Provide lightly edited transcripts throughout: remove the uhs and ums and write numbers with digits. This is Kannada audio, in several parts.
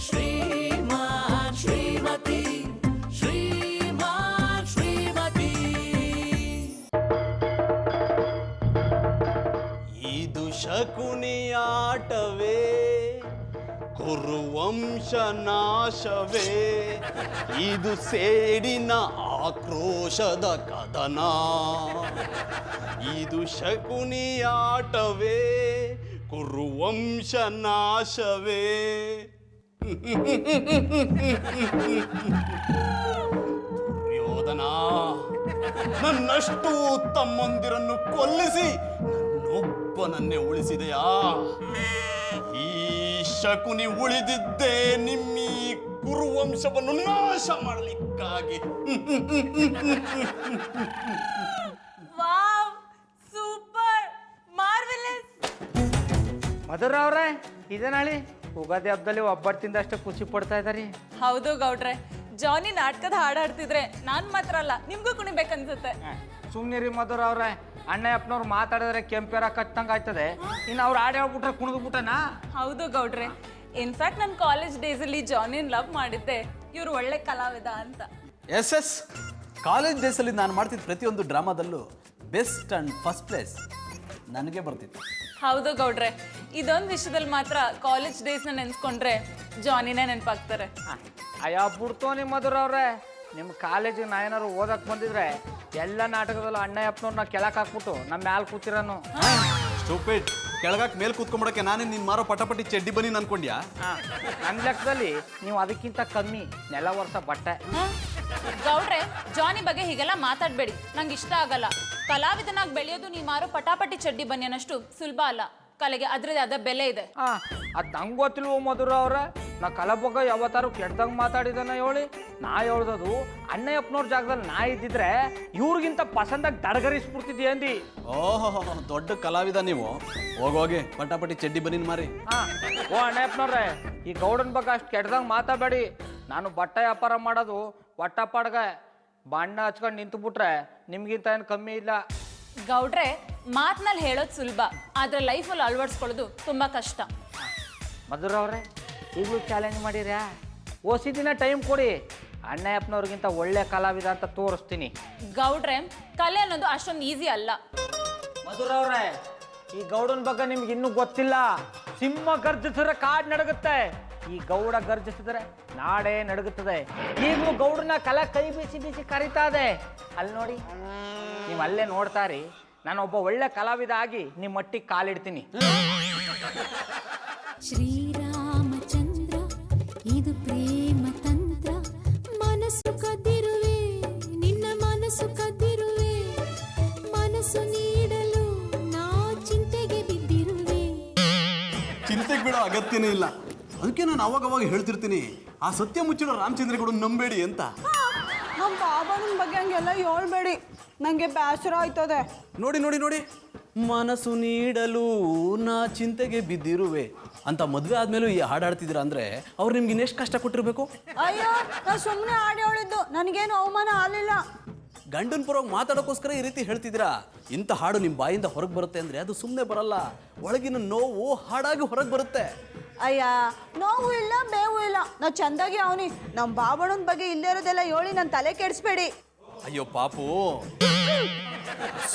ಶ್ರೀಮಾನ್ ಶ್ರೀಮತಿ ಶ್ರೀಮಾನ್ ಶ್ರೀಮತಿ. ಇದು ಶಕುನಿಯಾಟವೇ ಕುರುವಂಶ ನಾಶವೇ, ಇದು ಸೇಡಿನ ಆಕ್ರೋಶದ ಕದನ. ಇದು ಶಕುನಿಯಾಟವೇ ಕುರುವಂಶ ನಾಶವೇ. ದುರ್ಯೋಧನ, ನನ್ನಷ್ಟು ತಮ್ಮಂದಿರನ್ನು ಕೊಲ್ಲಿಸಿ ನನ್ನೊಬ್ಬನನ್ನೇ ಉಳಿಸಿದೆಯಾ? ಈ ಶಕುನಿ ಉಳಿದಿದ್ದೇ ನಿಮ್ಮೀ ಕುರುವಂಶವನ್ನು ನಾಶ ಮಾಡಲಿಕ್ಕಾಗಿ. Wow, super, marvellous. ಮಧುರ ಅವ್ರೆ, ಇದೇ ನಾಳೆ ಉಗಾದಿ ಹಬ್ಬದಲ್ಲಿ ಒಬ್ಬಟ್ಟು ತಿಂದಷ್ಟು ಖುಷಿ ಪಡ್ತಾ ಇದ್ದಾರಿ. ಹೌದು ಗೌಡ್ರೆ, ಜಾನಿ ನಾಟಕದ ಹಾಡು ಹಾಡ್ತಿದ್ರೆ ನಾನ್ ಮಾತ್ರ ಅಲ್ಲ, ನಿಮ್ಗೂ ಕುಣಿಬೇಕನ್ಸುತ್ತೆ. ಸುಮ್ನಿರಿ ಮಧುರ ಅವ್ರೆ, ಅಣ್ಣಯ್ಯಪ್ಪನವ್ರು ಮಾತಾಡಿದ್ರೆ ಕೆಂಪೇರ ಕಚ್ಚಂಗ ಆಯ್ತದೆ. ಇನ್ನು ಅವ್ರು ಹಾಡು ಹೇಳ್ಬಿಟ್ರೆ ಕುಣಿದು ಬಿಟ್ಟನಾ? ಹೌದು ಗೌಡ್ರೆ, ಇನ್ಫ್ಯಾಕ್ಟ್ ನನ್ನ ಕಾಲೇಜ್ ಡೇಸಲ್ಲಿ ಜಾನಿನ್ ಲವ್ ಮಾಡಿದ್ದೆ, ಇವ್ರು ಒಳ್ಳೆ ಕಲಾವಿದ ಅಂತ. ಎಸ್ ಕಾಲೇಜ್ ಡೇಸಲ್ಲಿ ನಾನು ಮಾಡ್ತಿದ್ದ ಪ್ರತಿಯೊಂದು ಡ್ರಾಮಾದಲ್ಲೂ ಬೆಸ್ಟ್ ಆ್ಯಂಡ್ ಫಸ್ಟ್ ಪ್ಲೇಸ್ ನನಗೆ ಬರ್ತಿತ್ತು. ಹೌದು ಗೌಡ್ರೆ, ಇದೊಂದು ವಿಷಯದಲ್ಲಿ ಮಾತ್ರ ಕಾಲೇಜ್ ಡೇಸ್ನ ನೆನ್ಸ್ಕೊಂಡ್ರೆ ಜಾನಿನೇ ನೆನಪಾಗ್ತಾರೆ. ಅಯ್ಯ ಬಿಡ್ತೋನಿ ಮಧುರ ಅವ್ರೆ, ನಿಮ್ಮ ಕಾಲೇಜಿಗೆ ನಾ ಏನಾರು ಓದಕ್ಕೆ ಬಂದಿದ್ರೆ ಎಲ್ಲ ನಾಟಕದಲ್ಲೂ ಅಣ್ಣಯ್ಯಪ್ಪನವ್ರನ್ನ ಕೆಳಕ್ಕೆ ಹಾಕ್ಬಿಟ್ಟು ನಮ್ಮ ಮ್ಯಾಲೆ ಕೂತಿರೋನು. ಸ್ಟೂಪಿಡ್, ಕೆಳಗಾಕ್ ಮೇಲೆ ಕೂತ್ಕೊಂಬಿಡಕ್ಕೆ ನಾನೇ ನಿನ್ನ ಮಾರೋ ಪಟಪಟಿ ಚಡ್ಡಿ ಬನ್ನಿ ಅನ್ಕೊಂಡ್ಯಾ? ನನ್ನ ಲೆಕ್ಕದಲ್ಲಿ ನೀವು ಅದಕ್ಕಿಂತ ಕಮ್ಮಿ ನೆಲ ವರ್ಷ ಬಟ್ಟೆ. ಗೌಡ್ರೆ, ಜಾನಿ ಬಗ್ಗೆ ಹೀಗೆಲ್ಲ ಮಾತಾಡಬೇಡಿ, ನಂಗೆ ಇಷ್ಟ ಆಗಲ್ಲ. ಕಲಾವಿದನಾಗಿ ಬೆಳೆಯೋದು ನೀ ಮಾರೋ ಪಟಾಪಟಿ ಚಡ್ಡಿ ಬನ್ನಿಯನಷ್ಟು ಸುಲಭ ಅಲ್ಲ. ಕಲೆಗೆ ಅದ್ರದ್ದೇ ಆದ ಬೆಲೆ ಇದೆ. ಅದು ನಂಗೆ ಗೊತ್ತಿಲ್ವೋ ಮಧುರ ಅವ್ರ, ನಾ ಕಲೆ ಬಗ್ಗೆ ಯಾವತ್ತಾರು ಕೆಟ್ಟದಂಗೆ ಮಾತಾಡಿದಾನ ಹೇಳಿ? ನಾ ಹೇಳ್ದದು ಅಣ್ಣಯ್ಯಪ್ಪನವ್ರ ಜಾಗದಲ್ಲಿ ನಾ ಇದ್ದಿದ್ರೆ ಇವ್ರಿಗಿಂತ ಪಸಂದಾಗಿ ದಡಗರಿಸ್ಬಿಡ್ತಿದ್ದಿ ಅಂದಿ. ಓಹೋ, ದೊಡ್ಡ ಕಲಾವಿದ ನೀವು. ಹೋಗೋಗಿ ಪಟಾಪಟಿ ಚಡ್ಡಿ ಬನ್ನಿ ಮಾರಿ. ಓ ಅಣ್ಣಯ್ಯಪ್ಪನವ್ರೆ, ಈ ಗೌಡನ ಬಗ್ಗೆ ಅಷ್ಟು ಕೆಟ್ಟದಂಗೆ ಮಾತಾಡಬೇಡಿ. ನಾನು ಬಟ್ಟೆ ವ್ಯಾಪಾರ ಮಾಡೋದು ಒಟ್ಟಪಾಡ್ಗೆ ಬಣ್ಣ ಹಚ್ಕೊಂಡು ನಿಂತು ಬಿಟ್ರೆ ನಿಮ್ಗಿಂತ ಏನು ಕಮ್ಮಿ ಇಲ್ಲ. ಗೌಡ್ರೆ, ಮಾತಿನಲ್ಲಿ ಹೇಳೋದು ಸುಲಭ, ಆದ್ರೆ ಲೈಫಲ್ಲಿ ಅಳವಡಿಸ್ಕೊಳ್ಳೋದು ತುಂಬಾ ಕಷ್ಟ. ಮಧುರ ಅವ್ರೆ, ಈಗಲೂ ಚಾಲೆಂಜ್ ಮಾಡಿರ್ಯಾ? ಓಸಿ ದಿನ ಟೈಮ್ ಕೊಡಿ, ಅಣ್ಣಯ್ಯಪ್ಪನವ್ರಿಗಿಂತ ಒಳ್ಳೆ ಕಲಾವಿದ ಅಂತ ತೋರಿಸ್ತೀನಿ. ಗೌಡ್ರೆ, ಕಲೆ ಅನ್ನೋದು ಅಷ್ಟೊಂದು ಈಸಿ ಅಲ್ಲ. ಮಧುರ ಅವ್ರೆ, ಈ ಗೌಡನ ಬಗ್ಗೆ ನಿಮ್ಗೆ ಇನ್ನೂ ಗೊತ್ತಿಲ್ಲ. ಸಿಂಹ ಗರ್ಜಿಸಿದ್ರೆ ಕಾಡ್ ನಡಗುತ್ತೆ, ಈ ಗೌಡ ಗರ್ಜಿಸಿದ್ರೆ ನಾಡೇ ನಡುಗುತ್ತದೆ. ಈಗಲೂ ಗೌಡನ ಕಲೆ ಕೈ ಬೀಸಿ ಬೀಸಿ ಕರೀತಾ ಇದೆ. ಅಲ್ಲಿ ನೋಡಿ, ನೀವು ಅಲ್ಲೇ ನೋಡ್ತಾರಿ, ನಾನು ಒಬ್ಬ ಒಳ್ಳೆ ಕಲಾವಿದ ಆಗಿ ನಿಮ್ಮ ಮಟ್ಟಿಗೆ ಕಾಲಿಡ್ತೀನಿ. ಶ್ರೀರಾಮಚಂದ್ರ, ಇದು ಪ್ರೇಮ ತಂತ್ರ. ಮನಸ್ಸು ಕದ್ದಿರುವೆ, ನಿನ್ನ ಮನಸ್ಸು ಕದ್ದಿರುವೆ. ಮನಸ್ಸು ನೀಡಲು ನಾ ಚಿಂತೆಗೆ ಬಿದ್ದಿರುವೆ. ಚಿಂತೆಗೆ ಬಿಡೋ ಅಗತ್ಯನೇ ಇಲ್ಲ. ಅದಕ್ಕೆ ನಾನು ಅವಾಗ ಹೇಳ್ತಿರ್ತೀನಿ, ಆ ಸತ್ಯ ಮುಚ್ಚಿಡೋ ರಾಮಚಂದ್ರಗೌಡ ನಂಬೇಡಿ ಅಂತ. ನಮ್ಮ ಬಾಬನ ಬಗ್ಗೆ ಹಂಗೆಲ್ಲ ಹೇಳ್ಬೇಡಿ, ನನಗೆ ಬೇಸರ ಆಯ್ತದೆ. ನೋಡಿ, ಮನಸ್ಸು ನೀಡಲು ನಾ ಚಿಂತೆಗೆ ಬಿದ್ದಿರುವೆ ಅಂತ ಮದುವೆ ಆದ್ಮೇಲೂ ಈ ಹಾಡಾಡ್ತಿದ್ದೀರಾ ಅಂದ್ರೆ ಅವ್ರು ನಿಮ್ಗೆ ಇನ್ನೆಷ್ಟು ಕಷ್ಟ ಕೊಟ್ಟಿರ್ಬೇಕು? ಅಯ್ಯೋ, ನಾ ಸುಮ್ಮನೆ ಹಾಡು ಹೇಳಿದ್ದು, ನನಗೇನು ಅವಮಾನ ಆಗಲಿಲ್ಲ. ಗಂಡನ ಪರವಾಗಿ ಮಾತಾಡೋಕ್ಕೋಸ್ಕರ ಈ ರೀತಿ ಹೇಳ್ತಿದ್ದೀರಾ. ಇಂಥ ಹಾಡು ನಿಮ್ಮ ಬಾಯಿಂದ ಹೊರಗೆ ಬರುತ್ತೆ ಅಂದ್ರೆ ಅದು ಸುಮ್ಮನೆ ಬರಲ್ಲ, ಒಳಗಿನ ನೋವು ಹಾಡಾಗಿ ಹೊರಗೆ ಬರುತ್ತೆ. ಅಯ್ಯ, ನೋವು ಇಲ್ಲ ಬೇವು ಇಲ್ಲ, ನಾ ಚಂದಾಗಿ ಅವನಿ. ನಮ್ಮ ಬಾಬಣ್ಣನ ಬಗ್ಗೆ ಇಲ್ಲೇ ಇರೋದೆಲ್ಲ ಹೇಳಿ ನನ್ನ ತಲೆ ಕೆಡಿಸ್ಬೇಡಿ. ಅಯ್ಯೋ ಪಾಪು,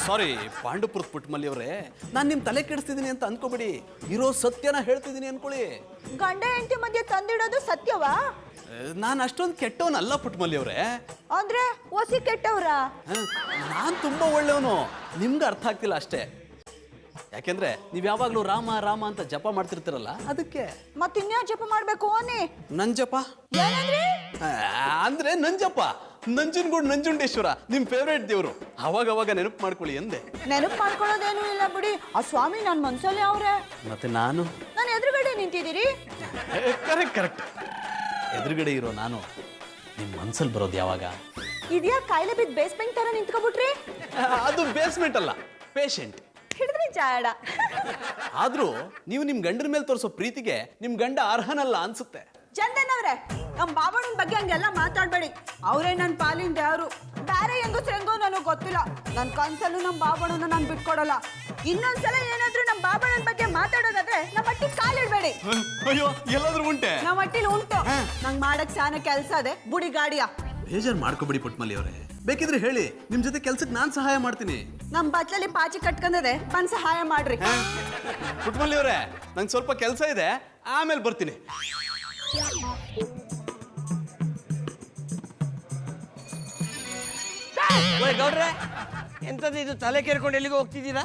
ಸಾರಿ ಪಾಂಡುಪುರದ ಪುಟ್ಟಮಲ್ಲಿ ಅವರೇ, ನಾನು ನಿಮ್ಮ ತಲೆ ಕೆಡಿಸ್ತಿದ್ದೀನಿ ಅಂತ ಅನ್ಕೋಬೇಡಿ. ಇರೋ ಸತ್ಯನ ಹೇಳ್ತಿದ್ದೀನಿ ಅನ್ಕೊಳ್ಳಿ. ಗಂಡ ಹೆಂಡತಿ ಮಧ್ಯೆ ತಂದಿಡೋದು ಸತ್ಯವಾ? ನಾನು ಅಷ್ಟೊಂದು ಕೆಟ್ಟವನಲ್ಲ ಪುಟ್ಟಮಲ್ಲಿ ಅವರೇ. ಅಂದ್ರೆ ಒಸಿ ಕೆಟ್ಟವ್ರ? ನಾನು ತುಂಬಾ ಒಳ್ಳೆಯವನು, ನಿಮ್ಗೆ ಅರ್ಥ ಆಗ್ತಿಲ್ಲ ಅಷ್ಟೇ. ಯಾಕೆಂದ್ರೆ ನೀವು ಯಾವಾಗಲೂ ರಾಮ ರಾಮ ಅಂತ ಜಪ ಮಾಡ್ತಿರ್ತೀರಲ್ಲ, ಅದಕ್ಕೆ. ಮತ್ತಿನ್ಯಾ ಜಪ ಮಾಡ್ಬೇಕು ಅನ್ನಿ? ನನ್ ಜಪ ಅಂದ್ರೆ ನನ್ ಜಪ, ನಂಜನಗೂಡು ನಂಜುಂಡೇಶ್ವರ ನಿಮ್ಮ ಫೇವ್ರೇಟ್ ದೇವರು. ಅವಾಗ ನೆನಪು ಮಾಡ್ಕೊಳ್ಳಿ ಎಂದೆ. ನೆನಪು ಮಾಡ್ಕೊಳ್ಳೋದೇನು ಇಲ್ಲ ಬಿಡಿ, ಆ ಸ್ವಾಮಿ ನನ್ನ ಮನ್ಸಲ್ಲಿ ಅವ್ರೆ. ಮತ್ತೆ ನಾನು ಎದುರುಗಡೆ ನಿಂತಿದ್ದೀರಿ. ಕರೆಕ್ಟ್. ಎದುರುಗಡೆ ಇರೋ ನಾನು ನಿಮ್ಮ ಮನ್ಸಲ್ಲಿ ಬರೋದು ಯಾವಾಗ? ಇದ್ಯಾ ಕಾಯಿಲೆ ಬಿದ್ದು ಬೇಸ್ಮೆಂಟ್ ತರ ನಿಂತ್ಕೊಬಿಟ್ರಿ? ಅದು ಬೇಸ್ಮೆಂಟ್ ಅಲ್ಲ, ಪೇಷಂಟ್. ಹಿಡಿದ್ರಿ ಜಾಡ. ಆದ್ರೂ ನೀವು ನಿಮ್ ಗಂಡನ ಮೇಲೆ ತೋರಿಸೋ ಪ್ರೀತಿಗೆ ನಿಮ್ ಗಂಡ ಅರ್ಹನಲ್ಲ ಅನ್ಸುತ್ತೆ. ಚಂದನ್ ಅವ್ರೆ, ನಮ್ಮ ಬಾಬಣ್ಣನ ಬಗ್ಗೆ ಹಂಗೆಲ್ಲ ಮಾತಾಡ್ಬೇಡಿ. ಅವರೇ ನನ್ನ ಪಾಲಿನ ದೇವರು. ಬೇರೆ ಹೆಂಗೋ ನನಗೆ ಗೊತ್ತಿಲ್ಲ. ನನ್ನ ಕನ್ಸಲ್ಲೂ ನಮ್ಮ ಬಾಬಣ್ಣನ ನಾನು ಬಿಟ್ಕೊಡಲ್ಲ. ಇನ್ನೊಂದ್ಸಲ ಏನಾದ್ರೂ ನಮ್ಮ ಬಾಬಣ್ಣನ ಬಗ್ಗೆ ಮಾತಾಡೋದಾದ್ರೆ ನಮ್ಮ ಮಟ್ಟಿಗೆ ಕಾಲಿಡ್ಬೇಡಿ. ಅಯ್ಯೋ ಎಲ್ಲಾದ್ರೂ ಉಂಟೆ? ನಮ್ಮ ಮಟ್ಟಿಲಿ ಉಂಟು. ನಂಗೆ ಮಾಡಕ್ ಸಾನ ಕೆಲಸ ಅದೇ ಬುಡಿ ಗಾಡಿಯ. ಬೇಜಾರು ಮಾಡ್ಕೊಬಿಡಿ ಪುಟ್ಮಲ್ಲಿ ಅವರೇ, ಬೇಕಿದ್ರೆ ಹೇಳಿ, ನಿಮ್ ಜೊತೆ ಕೆಲ್ಸಕ್ಕೆ ನಾನು ಸಹಾಯ ಮಾಡ್ತೀನಿ. ನಮ್ಮ ಬಟ್ಲಲ್ಲಿ ಪಾಚಿ ಕಟ್ಕೊಂಡದೆ ಬಂದು ಸಹಾಯ ಮಾಡ್ರಿ. ಪುಟ್ಮಲ್ಲಿ ಅವರೇ, ನಂಗೆ ಸ್ವಲ್ಪ ಕೆಲಸ ಇದೆ, ಆಮೇಲೆ ಬರ್ತೀನಿ. ಗೌಡ್ರೆ, ಎಂತದ್ದು ಇದು ತಲೆ ಕೆರ್ಕೊಂಡು ಎಲ್ಲಿಗೆ ಹೋಗ್ತಿದ್ದೀರಾ?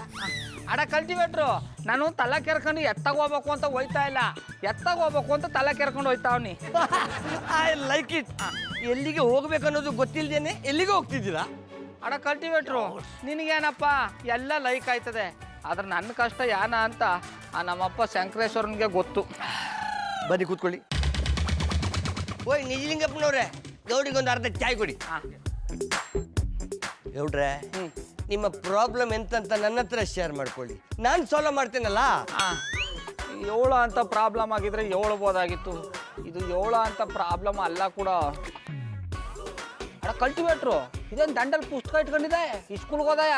ಅಡ ಕಲ್ಟಿವೇಟ್ರು, ನಾನು ತಲೆ ಕೆರ್ಕೊಂಡು ಎತ್ತಾಗ ಹೋಗ್ಬೇಕು ಅಂತ ಹೋಯ್ತಾ ಇಲ್ಲ, ಎತ್ತಾಗ ಹೋಗ್ಬೇಕು ಅಂತ ತಲೆ ಕೆರ್ಕೊಂಡು ಹೋಯ್ತಾವ್ನಿ. I like it. ಎಲ್ಲಿಗೆ ಹೋಗ್ಬೇಕು ಅನ್ನೋದು ಗೊತ್ತಿಲ್ದೇನೆ ಎಲ್ಲಿಗೆ ಹೋಗ್ತಿದ್ದೀರಾ? ಅಡ ಕಲ್ಟಿವೇಟ್ರು, ನಿನಗೇನಪ್ಪ ಎಲ್ಲ ಲೈಕ್ ಆಯ್ತದೆ, ಆದ್ರೆ ನನ್ನ ಕಷ್ಟ ಯಾನ ಅಂತ ಆ ನಮ್ಮಪ್ಪ ಶಂಕರೇಶ್ವರನ್ಗೆ ಗೊತ್ತು. ಬನ್ನಿ ಕೂತ್ಕೊಳ್ಳಿ. ಓಯ್ ನಿಜಲಿಂಗಪ್ಪನವ್ರೆ, ಗೌಡಿಗೊಂದು ಅರ್ಧ ಚಾಯ್ ಕೊಡಿ. ಗೌಡ್ರೆ, ನಿಮ್ಮ ಪ್ರಾಬ್ಲಮ್ ಎಂತಂತ ನನ್ನ ಹತ್ರ ಶೇರ್ ಮಾಡ್ಕೊಳ್ಳಿ, ನಾನು ಸಾಲ್ವ್ ಮಾಡ್ತೇನಲ್ಲ. ಏಳು ಅಂತ ಪ್ರಾಬ್ಲಮ್ ಆಗಿದ್ರೆ ಹೇಳ್ಬೋದಾಗಿತ್ತು, ಇದು ಏಳು ಅಂತ ಪ್ರಾಬ್ಲಮ್ ಅಲ್ಲ ಕೂಡ. ಅಡ ಕಲ್ಟಿವೇಟ್ರು, ಇದೇನು ದಂಡಲ್ ಪುಸ್ತಕ ಇಟ್ಕೊಂಡಿದೆ, ಈ ಸ್ಕೂಲ್ಗೆ ಹೋದಯ?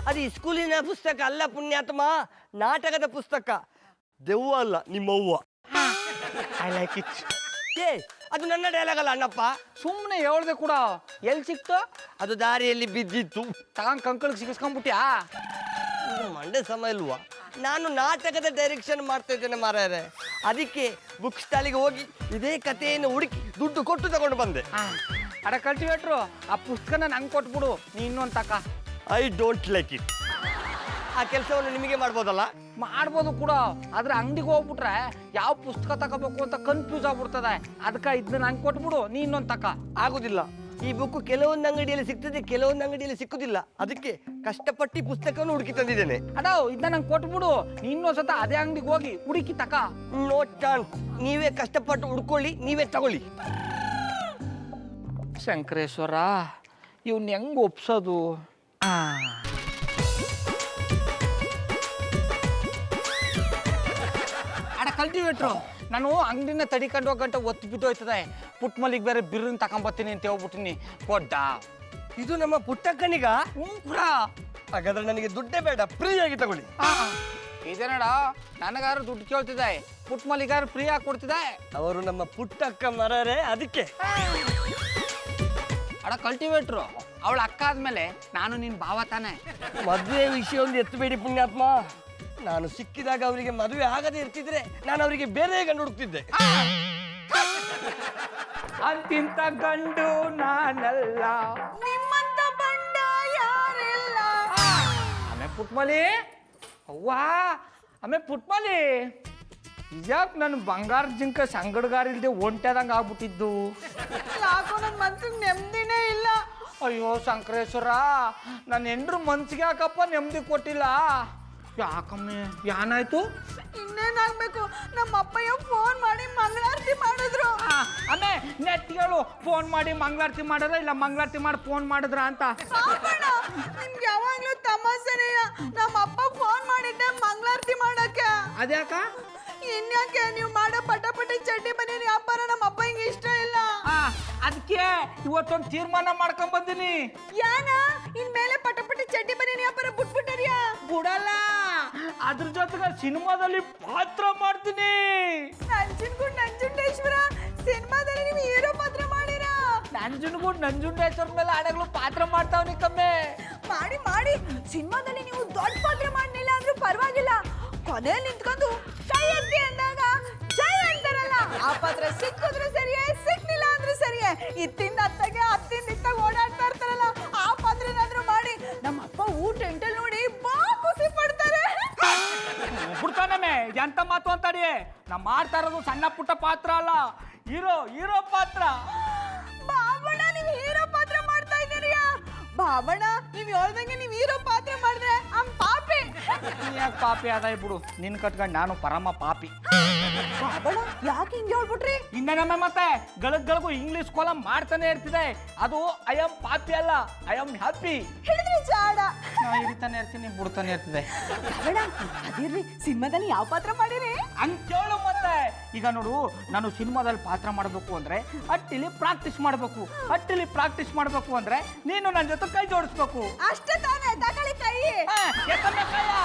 ಅದು ಈ ಸ್ಕೂಲಿನ ಪುಸ್ತಕ ಅಲ್ಲ ಪುಣ್ಯಾತ್ಮ, ನಾಟಕದ ಪುಸ್ತಕ. ದೆವ್ವ ಅಲ್ಲ, ನಿಮ್ಮವ್ವ. I like it. ಏ, ಅದು ನನ್ನ ಡೈಲಾಗ್ ಅಲ್ಲ ಅಣ್ಣಪ್ಪ. ಸುಮ್ಮನೆ ಹೇಳ್ದೆ ಕೂಡ, ಎಲ್ಲಿ ಸಿಕ್ತು? ಅದು ದಾರಿಯಲ್ಲಿ ಬಿದ್ದಿತ್ತು. ತಗೊಂಡ್ ಕಂಕಳಿಗೆ ಸಿಗಿಸ್ಕೊಂಡ್ಬಿಟ್ಯಾ? ಇದು ಮಂಡೆ ಸಮಯ ಇಲ್ವಾ? ನಾನು ನಾಟಕದ ಡೈರೆಕ್ಷನ್ ಮಾಡ್ತಾ ಇದ್ದೇನೆ ಮಾರಾಯರೆ, ಅದಕ್ಕೆ ಬುಕ್ ಸ್ಟಾಲಿಗೆ ಹೋಗಿ ಇದೇ ಕಥೆಯನ್ನು ಹುಡುಕಿ ದುಡ್ಡು ಕೊಟ್ಟು ತಗೊಂಡು ಬಂದೆ. ಅಡ ಕಲ್ಟಿವೇಟ್ರು, ಆ ಪುಸ್ತಕನ ನಂಗೆ ಕೊಟ್ಬಿಡು, ನೀ ಇನ್ನೊಂದು ತಕ. I don't like it. ಆ ಕೆಲಸವನ್ನು ನಿಮಗೆ ಮಾಡ್ಬೋದಲ್ಲ? ಮಾಡ್ಬೋದು ಕೂಡ, ಆದ್ರೆ ಅಂಗಡಿಗೆ ಹೋಗ್ಬಿಟ್ರೆ ಯಾವ ಪುಸ್ತಕ ತಗೋಬೇಕು ಅಂತ ಕನ್ಫ್ಯೂಸ್ ಆಗ್ಬಿಡ್ತದೆ. ಅದಕ್ಕೆ ಇದನ್ನ ನಂಗೆ ಕೊಟ್ಬಿಡು, ನೀ ಇನ್ನೊಂದು ತಕ. ಆಗುದಿಲ್ಲ. ಈ ಬುಕ್ ಕೆಲವೊಂದು ಅಂಗಡಿಯಲ್ಲಿ ಸಿಗ್ತದೆ, ಕೆಲವೊಂದು ಅಂಗಡಿಯಲ್ಲಿ ಸಿಕ್ಕುದಿಲ್ಲ. ಅದಕ್ಕೆ ಕಷ್ಟಪಟ್ಟು ಪುಸ್ತಕವನ್ನು ಹುಡುಕಿ ತಂದಿದ್ದೇನೆ. ಅಡ ಇದನ್ನ ನಂಗೆ ಕೊಟ್ಬಿಡು, ನೀ ಇನ್ನೊಂದ್ಸತ ಅದೇ ಅಂಗಡಿಗೆ ಹೋಗಿ ಹುಡುಕಿ ತಕ. No chance. ನೀವೇ ಕಷ್ಟಪಟ್ಟು ಹುಡ್ಕೊಳ್ಳಿ, ನೀವೇ ತಗೊಳ್ಳಿ. ಶಂಕರೇಶ್ವರ, ಇವ್ನ ಹೆಂಗ್ ಒಪ್ಸೋದು? ಅಡ ಕಲ್ಟಿವೇಟ್ರು, ನಾನು ಅಂಗಡಿನ ತಡಿಕೊಂಡು ಹೋಗಂಟ ಒತ್ತು ಬಿದ್ದು ಹೋಯ್ತದೆ. ಪುಟ್ಮಲ್ಲಿಗೆ ಬೇರೆ ಬಿರ್ರನ್ನ ತಗೊಂಬತ್ತೀನಿ ಅಂತ ಹೇಳ್ಬಿಟ್ಟಿನಿ, ಕೊಡ್ಡ. ಇದು ನಮ್ಮ ಪುಟ್ಟಕ್ಕನಿಗ? ಕೂಡ ಹಾಗಾದ್ರೆ ನನಗೆ ದುಡ್ಡೇ ಬೇಡ, ಫ್ರೀ ಆಗಿ ತಗೊಳ್ಳಿ. ಇದೇನಡ, ನನಗಾರು ದುಡ್ಡು ಕೇಳ್ತಿದೆ, ಪುಟ್ಮಲ್ಲಿಗಾರು ಫ್ರೀ ಆಗಿ ಕೊಡ್ತಿದೆ. ಅವರು ನಮ್ಮ ಪುಟ್ಟಕ್ಕ ಮರರೆ, ಅದಕ್ಕೆ. ಅಡ ಕಲ್ಟಿವೇಟ್ರು, ಅವಳ ಅಕ್ಕ ಆದ್ಮೇಲೆ ನಾನು ನಿನ್ ಭಾವ ತಾನೆ. ಮದುವೆ ವಿಷಯ ಒಂದು ಎತ್ತಬೇಡಿ ಪುಣ್ಯಾತ್ಮ. ನಾನು ಸಿಕ್ಕಿದಾಗ ಅವರಿಗೆ ಮದುವೆ ಆಗದೆ ಇರ್ತಿದ್ರೆ ನಾನು ಅವರಿಗೆ ಬೇರೆ ಗಂಡು ಹುಡುಕ್ತಿದ್ದೆ. ಅಂತಿಂತ ಗಂಡು ನಾನಲ್ಲ, ನಿಮ್ಮಂತ ಬಂಡ ಯಾರಿಲ್ಲ. ಆಮೇಲೆ ಪುಟ್ಮಲಿ, ಅವ್ವಾ ಆಮೇಲೆ ಪುಟ್ಮಲಿ, ಯಾಕೆ ನನ್ನ ಬಂಗಾರ ಜಿಂಕ ಸಂಗಡಗಾರ ಇಲ್ದೆ ಒಂಟೆದಂಗೆ ಆಗ್ಬಿಟ್ಟಿದ್ದು? ಯಾಕೋ ನನ್ನ ಮನ್ಸಿಗೆ ನೆಮ್ಮದಿನೇ ಇಲ್ಲ. ಅಯ್ಯೋ ಶಂಕರೇಶ್ವರ, ನನ್ನ ಹೆಂಡ್ರು ಮನ್ಸಿಗೆ ಯಾಕಪ್ಪ ನೆಮ್ಮದಿ ಕೊಟ್ಟಿಲ್ಲ? ಯಾಕಮ್ಮೆ, ಏನಾಯ್ತು? ಇನ್ನೇನಾಗ್ಬೇಕು, ನಮ್ಮ ಅಪ್ಪಯ್ಯ ಫೋನ್ ಮಾಡಿ ಮಂಗಳಾರತಿ ಮಾಡಿದ್ರು. ಆಮೇ ನೆಟ್ಗಳು ಫೋನ್ ಮಾಡಿ ಮಂಗಳಾರತಿ ಮಾಡಿದ್ರ ಇಲ್ಲ ಮಂಗಳಾರತಿ ಮಾಡಿ ಫೋನ್ ಮಾಡಿದ್ರ ಅಂತ? ಪಾಪಣ್ಣ, ನಿಮ್ಗೆ ಯಾವಾಗ್ಲೂ ತಮಾಸೆನೆಯ. ನಮ್ಮ ಅಪ್ಪ ಫೋನ್ ಮಾಡಿದ್ದೆ ಮಂಗಳಾರತಿ ಮಾಡಕ್ಕೆ. ಅದ್ಯಾಕ? ಇನ್ಯಾಕೆ, ನೀವು ಮಾಡೋ ಪಟಾಪಟಿ ಚಡ್ಡಿ ಬನ್ನಿ ವ್ಯಾಪಾರ ನಮ್ಮ ಅಪ್ಪ ಹಿಂಗೆ ಇಷ್ಟ ಇಲ್ಲ. ಅದಕ್ಕೆ ಇವತ್ತೊಂದು ತೀರ್ಮಾನ ಮಾಡ್ಕೊಂಡ್ ಬಂದಿನಿ. ಯಾನ ಇನ್ಮೇಲೆ ಪಟಾಪಟಿ ಚಡ್ಡಿ ಬನ್ನಿ ವ್ಯಾಪಾರ ಬಿಟ್ಬಿಟ್ಟರಿಯಾ? ಬಿಡಲ್ಲ, ಅದ್ರ ಜೊತೆಗೆ ಸಿನಿಮಾದಲ್ಲಿ ಪಾತ್ರ ಮಾಡ್ತೀನಿ. ನಂಜುಂಡೇಶ್ವರ ಸಿನಿಮಾದಲ್ಲಿ ನೀವು ಹೀರೋ ಪಾತ್ರ ಮಾಡಿರಾ? ನಂಜುಂಡೇಶ್ವರ ಮೇಲೆ ಆಡಗಳು ಪಾತ್ರ ಮಾಡ್ತಾವ್ನಿ ಕಮ್ಮೆ. ಮಾಡಿ ಮಾಡಿ ಸಿನಿಮಾದಲ್ಲಿ ನೀವು ದೊಡ್ಡ ಪಾತ್ರ ಮಾಡಲಿಲ್ಲ ಅಂದ್ರೂ ಪರವಾಗಿಲ್ಲ, ಕೊನೆಯಲ್ಲಿ ನಿಂತ್ಕೊಂಡು ಜೈ ಅಂತಿ ಅಂದಾಗ ಜೈ ಅಂತಾರಲ್ಲ, ಆ ಪಾತ್ರ ಸಿಕ್ಕಿದ್ರು ಸರಿಯೇ, ಸಿಕ್ಲಿಲ್ಲ ಅಂದ್ರೂ ಸರಿಯೇ. ಇತ್ತಿಂದ ಅತ್ತಗೆ ಹತ್ತಿಂದ ಇತ್ತಾಗ ಓಡಾಡ್ತಾ ಇರ್ತಾರಲ್ಲ, ಆ ಪಾತ್ರನಾದ್ರೂ ಮಾಡಿ ನಮ್ಮ ಅಪ್ಪ ಊಟ ಎಂಟಲ್ಲಿ ನೋಡಿ ಬಾ ಖುಷಿ ಪಡ್ತಾರೆ. ಬಿಡ್ತಾನಮ್ಮೆ, ಎಂತ ಮಾತು ಅಂತಾಡಿ? ನಾ ಮಾಡ್ತಾ ಇರೋದು ಸಣ್ಣ ಪುಟ್ಟ ಪಾತ್ರ ಅಲ್ಲ, ಹೀರೋ ಪಾತ್ರ. ಬಾಬಣ್ಣ, ನೀವು ಹೀರೋ ಪಾತ್ರ ಮಾಡ್ತಾ ಇದ್ದೀರಿಯಾ? ಬಾಬಣ್ಣ, ನೀವು ಹೇಳ್ದಂಗೆ ನೀವು ಹೀರೋ ಪಾತ್ರ ಮಾಡಿದ್ರೆ ಪಾಪಿ. ಯಾಕೆ ಪಾಪಿ ಆದಾಯ ಬಿಡು, ನಿನ್ ಕಟ್ಕೊಂಡು ನಾನು ಪರಮ ಪಾಪಿ. ಬಾಬಣ್ಣ, ಯಾಕೆ ಹಿಂಗೆ ಹೇಳ್ಬಿಟ್ರಿ? ಇನ್ನೇನಮ್ಮ, ಮತ್ತೆ ಗಳಿಗೂ ಇಂಗ್ಲಿಷ್ ಕೋಲಂ ಮಾಡ್ತಾನೆ ಇರ್ತಿದೆ. ಅದು ಐ ಆಮ್ ಪಾಪಿ ಅಲ್ಲ, ಐ ಆಮ್ ಹ್ಯಾಪಿ. ಹೇಳಿದ್ರಿ ಜಾಡ. ನಾ ಹಿಡಿತಾನೆ ಇರ್ತೀನಿ, ಬಿಡ್ತಾನೆ ಇರ್ತಿದೆ. ಬಾಬಣ್ಣ, ಅದಿರ್ಲಿ, ಸಿನಿಮಾದಲ್ಲಿ ಯಾವ ಪಾತ್ರ ಮಾಡಿರಿ? ಕೇಳು ಮತ್ತೆ. ಈಗ ನೋಡು, ನಾನು ಸಿನಿಮಾದಲ್ಲಿ ಪಾತ್ರ ಮಾಡಬೇಕು ಅಂದ್ರೆ ಅಟ್ಟಿಲಿ ಪ್ರಾಕ್ಟೀಸ್ ಮಾಡಬೇಕು. ಅಟ್ಟಿಲಿ ಪ್ರಾಕ್ಟೀಸ್ ಮಾಡಬೇಕು ಅಂದ್ರೆ ನೀನು ನನ್ನ ಜೊತೆ ಕೈ ಜೋಡಿಸ್ಬೇಕು. ಅಷ್ಟೇ ತಾನೇ, ತಗೊಳ್ಳಿ ಕೈ. ಯಾಕಂದ್ರೆ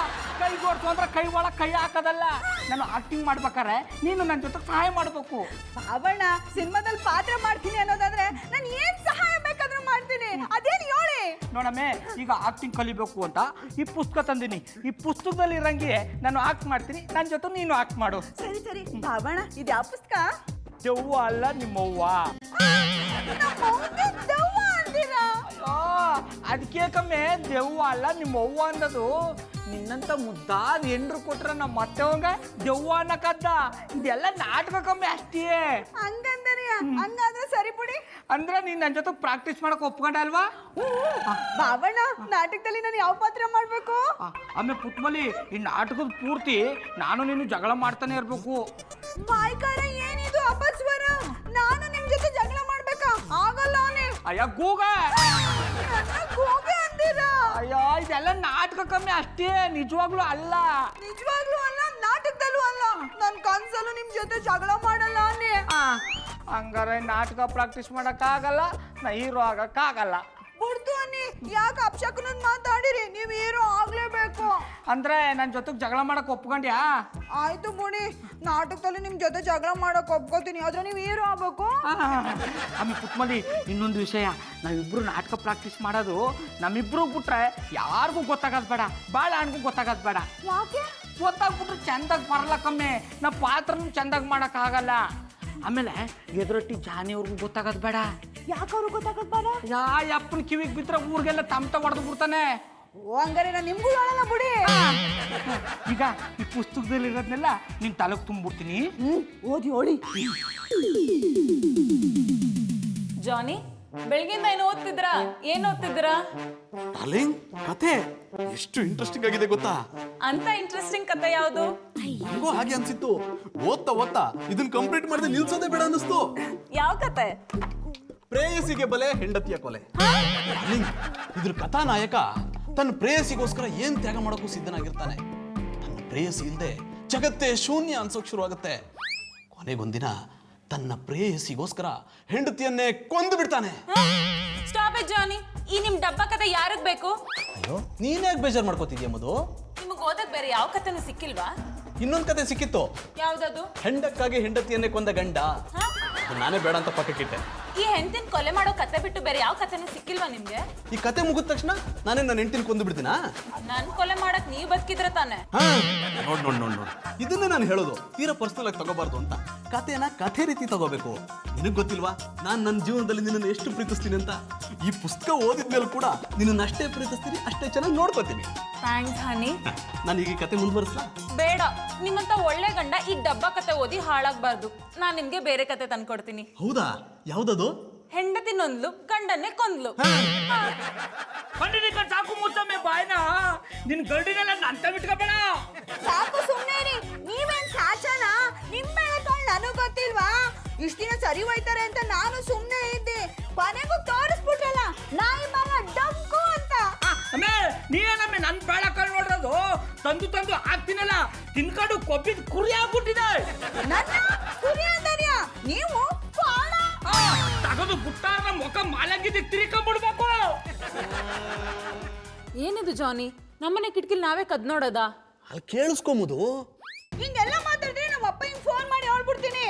ಕೈ ಜೋಡಿಸು ಅಂದ್ರೆ ಕೈ ಒಳಗೆ ಕೈ ಹಾಕೋದಲ್ಲ. ನಾನು ಆಕ್ಟಿಂಗ್ ಮಾಡ್ಬೇಕಾರೆ ನೀನು ನನ್ನ ಜೊತೆ ಸಹಾಯ ಮಾಡಬೇಕು. ಬಾಬಣ್ಣ, ಸಿನಿಮಾದಲ್ಲಿ ಪಾತ್ರ ಮಾಡ್ತೀನಿ ಅನ್ನೋದಾದ್ರೆ ನಾನು ಏನ್ ಸಹಾಯ ಬೇಕಾದ್ರೂ ಮಾಡ್ತೀನಿ. ಅದೇನು ಹೇಳಿ. ನೋಡಮ್ಮೆ, ಈಗ ಆಕ್ಟಿಂಗ್ ಕಲಿಬೇಕು ಅಂತ ಈ ಪುಸ್ತಕ ತಂದಿನಿ. ಈ ಪುಸ್ತಕದಲ್ಲಿ ಇರಂಗೆ ನಾನು ಆಕ್ಟ್ ಮಾಡ್ತೀನಿ, ನನ್ನ ಜೊತೆ ನೀನು ಆಕ್ಟ್ ಮಾಡು. ಸರಿ ಸರಿ. ಬಾಬಣ್ಣ, ಇದು ಯಾವ ಪುಸ್ತಕ? ದೆವ್ವ ಅಲ್ಲ ನಿಮ್ಮವ್ವ. ದೆವ್ವ ಅಂತೀರಾ? ಅಯ್ಯೋ, ಅದಕ್ಕೆ ಕಮ್ಮೆ ದೆವ್ವ ಅಲ್ಲ ನಿಮ್ಮವ್ವ ಅಂದದು. ನಿನ್ನಂತ ಮುದ್ದಾದ ಹೆಂಡ್ರು ಕೊಟ್ರ ನಮ್ಮ ಮತ್ತೆವಂಗ ದೆವ್ವ ಅನ್ನಕದ್ದ. ಇದೆಲ್ಲ ನಾಟಕ ಕಮ್ಮಿ ಅಷ್ಟೇ. ಹಂಗಂದ್ರೆ ಹಂಗಾದ್ರೆ ಸರಿ ಬಿಡಿ. ಅಂದ್ರೆ ನೀನ್ ನನ್ನ ಜೊತೆ ಪ್ರಾಕ್ಟೀಸ್ ಮಾಡಕ್ ಒಪ್ಕೊಂಡೆ ಅಲ್ವಾ? ಬಾಬಣ್ಣ, ನಾಟಕದಲ್ಲಿ ನಾನು ಯಾವ ಪಾತ್ರ ಮಾಡ್ಬೇಕು? ಆಮೇಲೆ ಪುಟ್ಮಲಿ, ಈ ನಾಟಕದ ಪೂರ್ತಿ ನಾನು ನೀನು ಜಗಳ ಮಾಡ್ತಾನೆ ಇರ್ಬೇಕು. ಮಾಯ್ಕಾರ, ಏನಿದು ಅಪಸ್ವರ? ನಾನು ನಿಮ್ ಜೊತೆ ಜಗಳ ಮಾಡ್ಬೇಕಾ? ಆಗಲ್ಲ. ಅಯ್ಯ ಗೂಗ, ಕೂಗೆ ಅಂತೀರಾ? ಅಯ್ಯೋ, ಇದೆಲ್ಲ ನಾಟಕ ಕಮ್ಮಿ ಅಷ್ಟೇ, ನಿಜವಾಗ್ಲೂ ಅಲ್ಲ. ನಿಜವಾಗ್ಲೂ ಅಲ್ಲ, ನಾಟಕದಲ್ಲೂ ಅಲ್ಲ. ನನ್ ಕನ್ಸಲ್ಲೂ ನಿಮ್ ಜೊತೆ ಜಗಳ ಮಾಡಲ್ಲ ಅನ್ನಿ. ಹಂಗಾರೆ ನಾಟಕ ಪ್ರಾಕ್ಟೀಸ್ ಮಾಡಕ್ಕಾಗಲ್ಲ, ನಾ ಹೀರೋ ಆಗಕ್ಕಾಗಲ್ಲ. ಬಿಡ್ತು ಅನ್ನಿ. ಯಾಕೆ ಅಪ್ಶಕನನ್ ಮಾತಾಡಿರಿ? ನೀವ್ ಹೀರೋ ಆಗ್ಲೇಬೇಕು. ಅಂದ್ರೆ ನನ್ನ ಜೊತೆಗೆ ಜಗಳ ಮಾಡಕ್ ಒಪ್ಕೊಂಡ್ಯಾ? ಆಯ್ತು ಬಿಡಿ, ನಾಟಕದಲ್ಲಿ ನಿಮ್ ಜೊತೆ ಜಗಳ ಮಾಡಕ್ ಒಪ್ಕೋತೀನಿ, ಆದ್ರೆ ನೀವ್ ಹೀರೋ ಆಗ್ಬೇಕು. ಆಮೇಲೆ ಪುಟ್ಮಲಿ, ಇನ್ನೊಂದು ವಿಷಯ, ನಾವಿಬ್ರು ನಾಟಕ ಪ್ರಾಕ್ಟೀಸ್ ಮಾಡೋದು ನಮ್ಮಿಬ್ರು ಬಿಟ್ರೆ ಯಾರಿಗೂ ಗೊತ್ತಾಗೋದು ಬೇಡ, ಬಾಳ ಹಣ್ಗೂ ಗೊತ್ತಾಗೋದು ಬೇಡ. ಯಾಕೆ? ಗೊತ್ತಾಗ್ಬಿಟ್ರೆ ಚಂದಾಗಿ ಬರಲ್ಲ ಕಮ್ಮಿ, ನಾ ಪಾತ್ರನೂ ಚಂದಾಗಿ ಮಾಡಕ್ ಆಗಲ್ಲ. ಆಮೇಲೆ ಎದುರೊಟ್ಟಿ ಜಾನಿ ಅವ್ರಿಗೂ ಗೊತ್ತಾಗೋದು ಬೇಡ. ಯಾಕೆ ಅವ್ರಿಗೆ ಗೊತ್ತಾಗದ್ ಬೇಡ? ಯಪ್ಪನ ಕಿವಿಗೆ ಬಿದ್ರೆ ಊರಿಗೆಲ್ಲ ತಮಟ ಹೊಡೆದು ಬಿಡ್ತಾನೆ. ಓ, ಹಂಗಾರೆ ನಾನು ನಿಮ್ಗೂ ಹೇಳಲ್ಲ ಬಿಡಿ. ಈಗ ಈ ಪುಸ್ತಕದಲ್ಲಿ ಇರೋದ್ನೆಲ್ಲ ನಿನ್ ತಲೆಗೆ ತುಂಬಿಡ್ತೀನಿ. ಓದಿ ಓಡಿ. ಜಾನಿ, ಬೆಳಗಿಂದ ಏನು ಓದ್ತಿದ್ರಾ? ಏನ್ ಓದ್ತಿದ್ರಾ? ಡಾರ್ಲಿಂಗ್, ಕತೆ ಎಷ್ಟು ಇಂಟ್ರೆಸ್ಟಿಂಗ್ ಆಗಿದೆ ಗೊತ್ತಾ? ಅಂತ ಇಂಟ್ರೆಸ್ಟಿಂಗ್ ಕತೆ ಯಾವುದು? ನನಗೂ ಹಾಗೆ ಅನ್ಸಿತ್ತು. ಓದ್ತಾ ಓದ್ತಾ ಇದನ್ನ ಕಂಪ್ಲೀಟ್ ಮಾಡದೆ ನಿಲ್ಸೋದೇ ಬೇಡ ಅನ್ನಿಸ್ತು. ಯಾವ ಕತೆ? ಪ್ರೇಯಸಿಗೆ ಬಲೆ, ಹೆಂಡತಿಯ ಕೊಲೆ. ಡಾರ್ಲಿಂಗ್, ಇದ್ರ ಕಥಾನಾಯಕ ತನ್ನ ಪ್ರೇಯಸಿಗೋಸ್ಕರ ಏನ್ ತ್ಯಾಗ ಮಾಡೋಕ್ಕೂ ಸಿದ್ಧನಾಗಿರ್ತಾನೆ. ತನ್ನ ಪ್ರೇಯಸಿ ಇಲ್ಲದೆ ಜಗತ್ತೇ ಶೂನ್ಯ ಅನ್ಸೋಕ್ ಶುರು ಆಗುತ್ತೆ. ಕೊನೆಗೊಂದಿನ ತನ್ನ ಪ್ರೇಯಸಿಗೋಸ್ಕರ ಹೆಂಡತಿಯನ್ನೇ ಕೊಂದು ಬಿಡ್ತಾನೆ. ಸ್ಟಾಪ್ ಇಟ್ ಜಾನಿ, ಈ ನಿಮ್ ಡಬ್ಬ ಕತೆ ಯಾರಿಗ್ ಬೇಕು? ಅಯ್ಯೋ, ನೀನ್ಯಾಕೆ ಬೇಜಾರ್ ಮಾಡ್ಕೋತಿದ್ಯಾ ಮಧು? ನಿಮಗ್ ಓದಕ್ ಬೇರೆ ಯಾವ ಕತೆನೂ ಸಿಕ್ಕಿಲ್ವಾ? ಇನ್ನೊಂದ್ ಕತೆ ಸಿಕ್ಕಿತ್ತು. ಯಾವ್ದದು? ಹೆಂಡಕ್ಕಾಗಿ ಹೆಂಡತಿಯನ್ನೇ ಕೊಂದ ಗಂಡ. ಅದು ನಾನೇ ಬೇಡ ಅಂತ ಪಕ್ಕಕ್ಕಿಟ್ಟೆ. ಈ ಹೆಂಡತಿನ ಕೊಲೆ ಮಾಡೋ ಕತೆ ಬಿಟ್ಟು ಬೇರೆ ಯಾವ ಕತೆನೂ ಸಿಕ್ಕಿಲ್ವಾ ನಿಮ್ಗೆ? ಈ ಕತೆ ಮುಗಿದ ತಕ್ಷಣ ನಾನೇ ನನ್ನ ಹೆಂಡತಿನ ಕೊಂದು ಬಿಡ್ತೀನಾ? ನನ್ ಕೊಲೆ ಮಾಡಕ್ ನೀವ್ ಬದುಕಿದ್ರೆ ತಾನೆ. ನೋಡ್ ನೋಡ್ ನೋಡ್ ನೋಡ್, ಇದನ್ನೇ ನಾನು ಹೇಳೋದು, ತೀರಾ ಪರ್ಸನಲ್ ಆಗಿ ತಗೋಬಾರ್ದು ಅಂತ. ಕಥೆನ ಕಥೆ ರೀತಿ ತಗೋಬೇಕು. ನಿನಗ್ ಗೊತ್ತಿಲ್ವಾ ನಾನು ನನ್ನ ಜೀವನದಲ್ಲಿ ನಿನ್ನನ್ನು ಎಷ್ಟು ಪ್ರೀತಿಸ್ತೀನಿ ಅಂತ? ಈ ಪುಸ್ತಕ ಓದಿದ್ಮೇಲೆ ಕೂಡ ನಿನ್ನನ್ನು ಅಷ್ಟೇ ಪ್ರೀತಿಸ್ತೀನಿ, ಅಷ್ಟೇ ಚೆನ್ನಾಗಿ ನೋಡ್ಕೋತೀನಿ. ಥ್ಯಾಂಕ್ಸ್ ಹನಿ. ನಾನು ಈಗ ಈ ಕತೆ ಮುಂದುವರಿಸ್ಲಾ? ಬೇಡ, ನಿಮ್ಮಂತ ಒಳ್ಳೆ ಗಂಡ ಈ ಡಬ್ಬ ಕತೆ ಓದಿ ಹಾಳಾಗ್ಬಾರ್ದು. ನಾನ್ ನಿಮ್ಗೆ ಬೇರೆ ಕತೆ ತಂದ್ಕೊಡ್ತೀನಿ. ಹೌದಾ? ಯಾವ್ದದು? ಹೆಂಡತಿ ನೊಂದ್ಲು, ಗಂಡನ್ನೇ ಕೊಂದ್ಲು. ಸಾಕು ಮುಚ್ಚಮ್ಮೆ ಬಾಯ್ನ, ನಿನ್ ಗರ್ಡಿನೆಲ್ಲ ನಂತ ಬಿಟ್ಕೋಬೇಡ. ಸಾಕು, ಸುಮ್ಮನೆ ನೀವೇನ್ ಸಾಚನ? ನಿಮ್ ಬೆಳಕಾಳ್ ನನಗ್ ಗೊತ್ತಿಲ್ವಾ? ಇಷ್ಟ ದಿನ ಸರಿ ಹೋಯ್ತಾರೆ ಅಂತ ನಾನು ಸುಮ್ಮನೆ ಇದ್ದೆ. ಕೊನೆಗೂ ತೋರಿಸ್ಬಿಟ್ರಲ್ಲ ನಾಯಿ ಮಗ ಡಂಕು ಅಂತ. ನೀನಮ್ಮೆ ನನ್ ಬೇಳಕಾಳು ನೋಡ್ರದು ತಂದು ತಂದು ಹಾಕ್ತೀನಲ್ಲ, ತಿನ್ಕೊಂಡು ಕೊಬ್ಬಿದ್ ಕುರಿ ಆಗ್ಬಿಟ್ಟಿದೆ. ನನ್ನ ಕುರಿ ಅಂದರ್ಯ ನೀವು ತಗದು ಬುಟ್ಟಾರ ಮುಖ ಮಾಲಂಗಿದ್ದು ತಿರ್ಕೊಂಡ್ಬಿಡ್ಬೇಕು. ಏನಿದು ಜಾನಿ, ನಮ್ಮನೆ ಕಿಟಕಿಲ್ ನಾವೇ ಕದ್ ನೋಡೋದಾ? ಅಲ್ಲಿ ಕೇಳಿಸ್ಕೊಂಬುದು. ಹಿಂಗೆಲ್ಲ ಮಾತಾಡಿದ್ರೆ ನಮ್ಮ ಅಪ್ಪ ಹಿಂಗ್ ಫೋನ್ ಮಾಡಿ ಹೇಳ್ಬಿಡ್ತೀನಿ.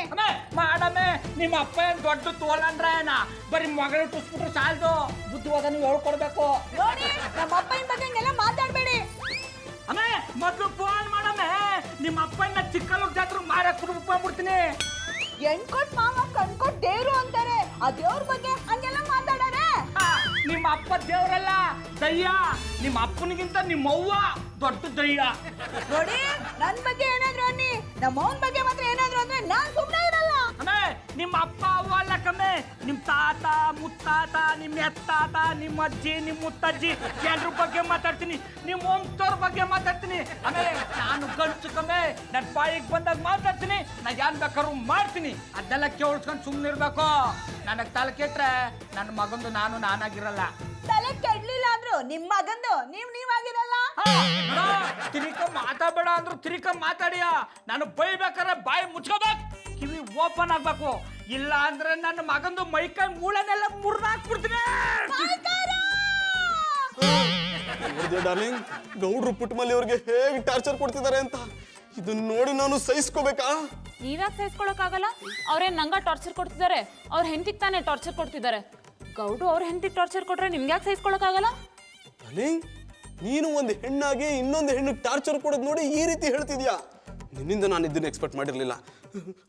ಮಾಡಮ್ಮೆ, ನಿಮ್ಮ ಅಪ್ಪ ಏನ್ ದೊಡ್ಡ ತೋಲಂದ್ರೆ ಬರೀ ಮಗಳು ಟುಸ್ಬಿಟ್ರು ಸಾಲದು, ಬುದ್ಧಿವಾದ ನೀವು ಹೇಳ್ಕೊಡ್ಬೇಕು. ನೋಡಿ, ನಮ್ಮ ಅಪ್ಪನ ಬಗ್ಗೆ ಹಿಂಗೆಲ್ಲ ಮಾತಾಡ್ಬೇಡಿ. ಅಮ್ಮೆ, ಮೊದ್ಲು ಫೋನ್ ಮಾಡಮ್ಮೆ, ನಿಮ್ಮ ಅಪ್ಪನ ಚಿಕ್ಕಲ್ಲೂರ್ ಜಾತ್ರೆ ಮಾರಕ್ ಬಿಡ್ಬಿಡ್ತೀನಿ. ಎಣ್ಕೊಟ್ ಮಾವ ಕಣ್ಕೊಟ್ ದೇವ್ರು ಅಂತಾರೆ. ಆ ದೇವ್ರ ಬಗ್ಗೆ ಹಂಗೆಲ್ಲ ಮಾತಾಡಾರೆ. ನಿಮ್ಮ ಅಪ್ಪ ದೇವ್ರಲ್ಲ, ದಯ್ಯ. ನಿಮ್ಮ ಅಪ್ಪನಿಗಿಂತ ನಿಮ್ಮ ಅವ್ವ ದೊಡ್ಡ ದಯ್ಯ. ನೋಡಿ, ನನ್ ಬಗ್ಗೆ ಏನಾದ್ರು ಅನ್ನಿ, ನಮ್ಮ ಅವನ ಬಗ್ಗೆ ಮಾತ್ರ ಏನಾದ್ರು ಅಂದ್ರೆ ನಾನ್ ಸುಮ್ಮನೆ ಇರಲ್ಲ. ಅಮ್ಮೆ, ನಿಮ್ಮ ಅಪ್ಪ ಅವ್ವ ಅಲ್ಲ ಕಮ್ಮೆ, ನಿಮ್ ತಾತ ಮುತ್ತಾತ, ನಿಮ್ ಎತ್ತಾತ, ನಿಮ್ಮ ಅಜ್ಜಿ, ನಿಮ್ ಮುತ್ತಜ್ಜಿ ಎಲ್ರ ಬಗ್ಗೆ ಮಾತಾಡ್ತೀನಿ. ನಿಮ್ ವಂಶದವ್ರ ಬಗ್ಗೆ ಮಾತಾಡ್ತೀನಿ. ಆಮೇಲೆ ನಾನು ಗಂಟು ಕಮ್ಮೆ, ನನ್ನ ಬಾಯಿಗೆ ಬಂದಾಗ ಮಾತಾಡ್ತೀನಿ. ನಾ ಏನ್ ಬೇಕಾದ್ರು ಮಾಡ್ತೀನಿ. ಅದೆಲ್ಲ ಕೇಳಿಸ್ಕೊಂಡು ಸುಮ್ಮನೆ ಇರ್ಬೇಕು. ನನಗೆ ತಲೆ ಕೆಟ್ರೆ ನನ್ನ ಮಗಂದು ನಾನಾಗಿರಲ್ಲ. ತಲೆ ಕೆಡ್ಲಿಲ್ಲ ಅಂದ್ರು ನಿಮ್ ಮಗಂದು ನೀವಾಗಿರಲ್ಲ. ತಿರಿಕ ಮಾತಾಡಬೇಡ ಅಂದ್ರು ತಿರಿಕ ಮಾತಾಡಿಯ. ನಾನು ಬೈಬೇಕಾದ್ರೆ ಬಾಯಿ ಮುಚ್ಕೋಬೇಕು, ಕಿವಿ ಓಪನ್ ಆಗ್ಬೇಕು. ಇಲ್ಲ ಅಂದ್ರೆ ನನ್ನ ಮಗಂದು ಮೈಕೈ ಮೂಳೆನೆಲ್ಲ ಮುರಿದಾಕ್ಬಿಡ್ತೀನಿ. ಡಾರ್ಲಿಂಗ್, ಗೌಡ್ರು ಪುಟ್ಟಮಲ್ಲಿ ಅವ್ರಿಗೆ ಹೇಗೆ ಟಾರ್ಚರ್ ಕೊಡ್ತಿದ್ದಾರೆ ಅಂತ ಇದನ್ನ ನೋಡಿ ನಾನು ಸಹಿಸ್ಕೋಬೇಕಾ? ನೀವ್ಯಾಕೆ ಸಹಿಸ್ಕೊಳಕ್ಕಾಗಲ್ಲ? ಅವ್ರೇನ್ ನಂಗ ಟಾರ್ಚರ್ ಕೊಡ್ತಿದ್ದಾರೆ? ಅವ್ರ ಹೆಂಡತಿಗೆ ತಾನೇ ಟಾರ್ಚರ್ ಕೊಡ್ತಿದ್ದಾರೆ. ಗೌಡ್ರು ಅವ್ರ ಹೆಂಡತಿಗೆ ಟಾರ್ಚರ್ ಕೊಟ್ರೆ ನಿಮ್ಗೆ ಯಾಕೆ ಸಹಿಸ್ಕೊಳಕ್ಕಾಗಲ್ಲ? ಡಾರ್ಲಿಂಗ್, ನೀನು ಒಂದು ಹೆಣ್ಣಾಗಿ ಇನ್ನೊಂದು ಹೆಣ್ಣಿಗೆ ಟಾರ್ಚರ್ ಕೊಡೋದು ನೋಡಿ ಈ ರೀತಿ ಹೇಳ್ತಿದ್ಯಾ? ನಿನ್ನಿಂದ ನಾನು ಇದನ್ನ ಎಕ್ಸ್ಪೆಕ್ಟ್ ಮಾಡಿರ್ಲಿಲ್ಲ.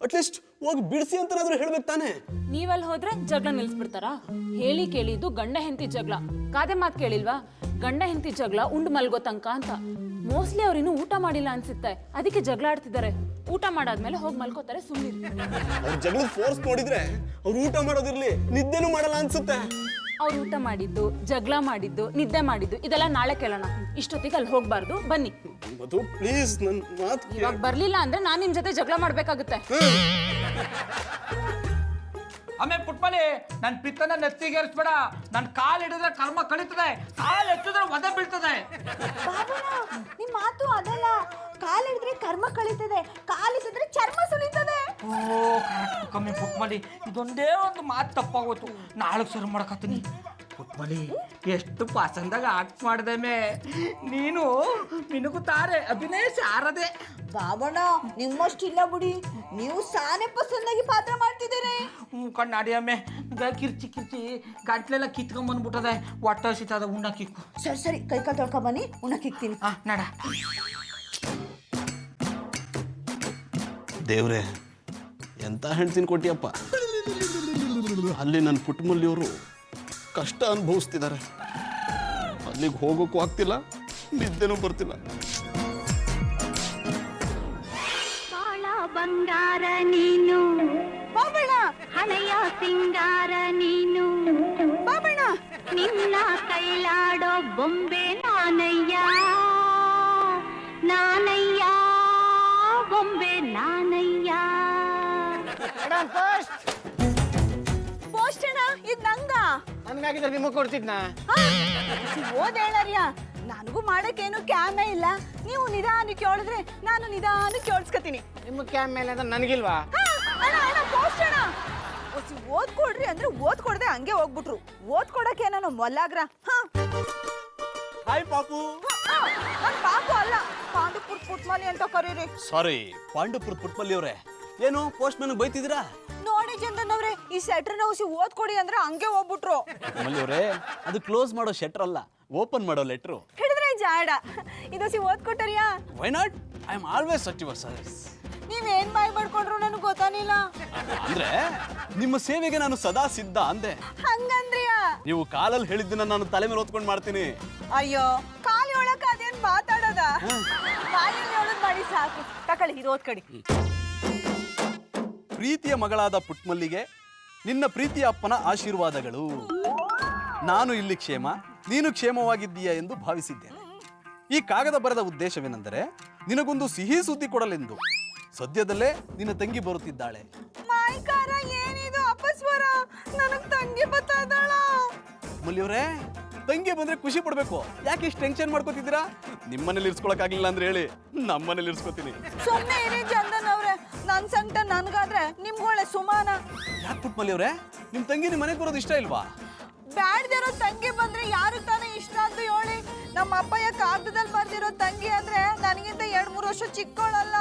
ಅಟ್ಲೀಸ್ಟ್ ಹೋಗಿ ಬಿಡಿಸಿ ಅಂತನಾದ್ರೂ ಹೇಳ್ಬೇಕು ತಾನೇ. ನೀವಲ್ಲಿ ಹೋದ್ರೆ ಜಗಳ ನಿಲ್ಸ್ಬಿಡ್ತಾರಾ? ಹೇಳಿ ಕೇಳಿದ್ದು ಗಂಡ ಹೆಂಡತಿ ಜಗಳ, ಕಾದೆ ಮಾತು ಕೇಳಿಲ್ವಾ? ಗಂಡ ಹೆಂಡತಿ ಜಗಳ ಉಂಡು ಮಲ್ಗೋ ತನಕ ಅಂತ. ಮೋಸ್ಟ್ಲಿ ಅವ್ರಿನ್ನೂ ಊಟ ಮಾಡಿಲ್ಲ ಅನ್ಸುತ್ತೆ, ಅದಕ್ಕೆ ಜಗಳ ಆಡ್ತಿದ್ದಾರೆ. ಊಟ ಮಾಡಾದ್ಮೇಲೆ ಹೋಗಿ ಮಲ್ಕೋತಾರೆ, ಸುಮ್ಮನಿರಿ. ಅವ್ರ ಜಗಳದ ಫೋರ್ಸ್ ನೋಡಿದ್ರೆ ಅವ್ರು ಊಟ ಮಾಡೋದಿರ್ಲಿ, ನಿದ್ದೆನೂ ಮಾಡಲ್ಲ ಅನ್ಸುತ್ತೆ. ಅವ್ರು ಊಟ ಮಾಡಿದ್ದು, ಜಗಳ ಮಾಡಿದ್ದು, ನಿದ್ದೆ ಮಾಡಿದ್ದು ಇದೆಲ್ಲ ನಾಳೆ ಕೇಳೋಣ. ಇಷ್ಟೊತ್ತಿಗೆ ಅಲ್ಲಿ ಹೋಗ್ಬಾರ್ದು, ಬನ್ನಿ. ಮಧು ಪ್ಲೀಸ್, ನನ್ನ ಮಾತು ಇವಾಗ ಬರ್ಲಿಲ್ಲ ಅಂದ್ರೆ ನಾನು ನಿಮ್ ಜೊತೆ ಜಗಳ ಮಾಡ್ಬೇಕಾಗುತ್ತೆ. ಆಮೇಲೆ ಪುಟ್ಮಲಿ, ನನ್ನ ಪಿತ್ತನ ನೆತ್ತಿಗೇರಿಸ್ಬೇಡ. ನನ್ನ ಕಾಲು ಹಿಡಿದ್ರೆ ಕರ್ಮ ಕಳೀತದೆ, ಕಾಲು ಎತ್ತಿದ್ರೆ ಒದೆ ಬೀಳ್ತದೆ. ನಿಮ್ ಮಾತು ಅದಲ್ಲ. ಕಾಲಿಡಿದ್ರೆ ಕರ್ಮ ಕಳೀತದೆ, ಕಾಲಿಸಿದ್ರೆ ಚರ್ಮ ಸುಲಿತದೆ. ಓ ಕರೆಕ್ಟ್ ಕಮ್ಮಿ ಪುಟ್ಮಲಿ, ಇದೊಂದೇ ಒಂದು ಮಾತು ತಪ್ಪಾಗೋಯ್ತು. ನಾಳೆ ಸರಿ ಮಾಡಕತ್ತೀನಿ. ಪುಟ್ಮಲಿ, ಎಷ್ಟು ಪಸಂದಾಗ ಆಕ್ಟ್ ಮಾಡಿದೆ ನೀನು. ಮಿನುಗುತ್ತಾರೆ ಅಭಿನಯಿಸಿ ಆರದೆ. ಬಾಬಣ್ಣ ನಿಮ್ಮಷ್ಟಿಲ್ಲ ಬಿಡಿ, ನೀವು ಸಾನೆ ಪಸಂದಾಗಿ ಪಾತ್ರ ಮಾಡ್ತಿದ್ದೀರಿ. ಕಣ್ಣಾಡಿ ಅಮ್ಮೆ, ಕಿರ್ಚಿ ಕಿರ್ಚಿ ಗಂಟ್ಲೆಲ್ಲ ಕಿತ್ಕೊಂಡ್ಬಂದ್ಬಿಟ್ಟದೆ. ಒಟ್ಟ ಸಿತದ ಉಣ್ಣಕ್ಕಿಕ್ಕು. ಸರಿ ಕೈ ಕಾಲು ತೊಳ್ಕೊ ಬನ್ನಿ, ಉಣ್ಣಕ್ಕಿಕ್ತೀನಿ. ನಡ. ದೇವ್ರೆ, ಎಂತ ಹೆಣ್ತೀನಿ ಕೊಟ್ಟಿಯಪ್ಪ. ಅಲ್ಲಿ ನನ್ನ ಪುಟ್ಟಮಲ್ಲಿಯವರು ಕಷ್ಟ ಅನುಭವಿಸ್ತಿದ್ದಾರೆ. ಅಲ್ಲಿಗೆ ಹೋಗೋಕ್ಕೂ ಆಗ್ತಿಲ್ಲ, ನಿದ್ದೆನೂ ಬರ್ತಿಲ್ಲ. ಬಾಳ ಬಂಗಾರ ನೀನು, ಬಾಬಣ್ಣ ಹಳೆಯ ಸಿಂಗಾರ ನೀನು, ಬಾಬಣ್ಣ ನಿನ್ನ ಕೈಲಾಡೋ ಬೊಂಬೆ ನಾನಯ್ಯ, ನಾನಯ್ಯ ಬೊಂಬೆ ನಾನಯ್ಯ. ಪೋಸ್ಟ್ ಅಣ್ಣ, ಇದ್ ನಂಗ. ನನ್ಗಾಗಿದ್ರೆ ನಿಮಗೆ ಕೊಡ್ತಿದ್ನಾ? ಓದ್ ಹೇಳರ್ಯ, ನನಗೂ ಮಾಡಕ್ಕೇನು ಕ್ಯಾಮೇ ಇಲ್ಲ. ನೀವು ನಿಧಾನಕ್ಕೆ ಹೇಳಿದ್ರೆ ನಾನು ನಿಧಾನಕ್ಕೆ ಕೇಳಿಸ್ಕೊತೀನಿ. ನಿಮ್ಮ ಕ್ಯಾಮ್ ಮೇಲೆ ಅಂದ್ರೆ ನನಗಿಲ್ವಾ? ಅಣ್ಣ ಪೋಸ್ಟ್ ಅಣ್ಣ, ಓದ್ಕೊಡ್ರಿ ಅಂದ್ರೆ ಓದ್ಕೊಡ್ದೆ ಹಂಗೆ ಹೋಗ್ಬಿಟ್ರು. ಓದ್ಕೊಡಕ್ಕೆ ನಾನು ಮೊಲ್ಲಾಗ್ರ. ಹಾಯ್ ಪಾಪು. ನನ್ ಪಾಪು ಅಲ್ಲ, ಪಾಂಡುಪುರ್ ಪುಟ್ಮಲಿ ಅಂತ ಕರೀರಿ. ಸಾರಿ, ಪಾಂಡುಪುರ ಪುಟ್ಟಮಲ್ಲಿ ಅವರೇ, ಏನು ಪೋಸ್ಟ್ ಮ್ಯಾನ್ ಬೈತಿದ್ದೀರಾ? ನೋಡಿ ಚಂದನ್ ಅವ್ರೆ, ಈ ಸೆಟ್ರನ್ನ ಉಸಿ ಓದ್ಕೊಡಿ ಅಂದ್ರೆ ಹಂಗೆ ಹೋಗ್ಬಿಟ್ರು. ಪುಟ್ಟಮಲ್ಲಿ ಅವರೇ, ಅದು ಕ್ಲೋಸ್ ಮಾಡೋ ಶೆಟ್ರ್ ಅಲ್ಲ, ಓಪನ್ ಮಾಡೋ ಲೆಟ್ರು. ಹಿಡಿದ್ರೆ ಜಾಡ. ಇದೊಸಿ ಓದ್ಕೊಟ್ಟರಿಯಾ? Why not? I am always at your service. ನೀವೇನ್ ಬಾಯ್ ಮಾಡ್ಕೊಂಡ್ರು ನನಗೆ ಗೊತ್ತಾನಿಲ್ಲ. ಅಂದ್ರೆ ನಿಮ್ಮ ಸೇವೆಗೆ ನಾನು ಸದಾ ಸಿದ್ಧ ಅಂದೆ. ಹಂಗಂದ್ರಿಯಾ? ನೀವು ಕಾಲಲ್ಲಿ ಹೇಳಿದ್ದನ್ನ ನಾನು ತಲೆ ಮೇಲೆ ಹೊತ್ಕೊಂಡು ಮಾಡ್ತೀನಿ. ಅಯ್ಯೋ, ಕಾಲಿ ಒಳಕ ಅದೇನ್ ಮಾತಾಡೋದ? ಬಾಯಲ್ಲಿ ಒಳಗ್ ಮಾಡಿ ಸಾಕು. ತಕೊಳ್ಳಿ, ಇದು ಓದ್ಕೊಡಿ. ಪ್ರೀತಿಯ ಮಗಳಾದ ಪುಟ್ಮಲ್ಲಿಗೆ ನಿನ್ನ ಪ್ರೀತಿಯ ಅಪ್ಪನ ಆಶೀರ್ವಾದಗಳು. ನಾನು ಇಲ್ಲಿ ಕ್ಷೇಮ, ನೀನು ಕ್ಷೇಮವಾಗಿದ್ದೀಯಾ ಎಂದು ಭಾವಿಸಿದ್ದೇನೆ. ಈ ಕಾಗದ ಬರೆದ ಉದ್ದೇಶವೇನೆಂದರೆ ನಿನಗೊಂದು ಸಿಹಿ ಸುದ್ದಿ ಕೊಡಲೆಂದು. ಸದ್ಯದಲ್ಲೇ ನಿನ್ನ ತಂಗಿ ಬರುತ್ತಿದ್ದಾಳೆ. ಮಾಯ್ಕಾರ, ಏನಿದು ಅಪಸ್ವರ? ನನಗ್ ತಂಗಿ ಬರ್ತಾ ಇದ್ದಾಳ. ಮುಲ್ಲಿಯವರೇ, ತಂಗಿ ಬಂದ್ರೆ ಖುಷಿ ಪಡ್ಬೇಕು. ಯಾಕೆ ಇಷ್ಟು ಟೆನ್ಷನ್ ಮಾಡ್ಕೋತಿದ್ದೀರಾ? ನಿಮ್ಮನೇಲಿ ಇರ್ಸ್ಕೊಳಕ್ಕಾಗಿಲ್ಲ ಅಂದ್ರೆ ಹೇಳಿ, ನಮ್ಮನೇಲಿ ಇರ್ಸ್ಕೊತೀನಿ. ಸುಮ್ಮನೆ ಇರಿ ಚಂದನ್ ಅವ್ರೆ, ನನ್ ಸಂಕಟ ನನ್ಗಾದ್ರೆ ನಿಮ್ಗೊಳ್ಳೆ ಸುಮಾನ. ಯಾಕೆ ಪುಟ್ಮಲ್ಲಿಯವರೇ, ನಿಮ್ ತಂಗಿ ನಿಮ್ಮ ಮನೆಗೆ ಬರೋದು ಇಷ್ಟ ಇಲ್ವಾ? ಬ್ಯಾಡ್ದಿರೋ ತಂಗಿ ಬಂದ್ರೆ ಯಾರು ತಾನೇ ಇಷ್ಟ ಅಂತ ಹೇಳಿ. ನಮ್ಮ ಅಪ್ಪಯ್ಯ ಕಾಗದದಲ್ಲಿ ಬರ್ದಿರೋ ತಂಗಿ ಅಂದ್ರೆ ನನಗಿಂತ 2-3 ವರ್ಷ ಚಿಕ್ಕವಳಲ್ಲ.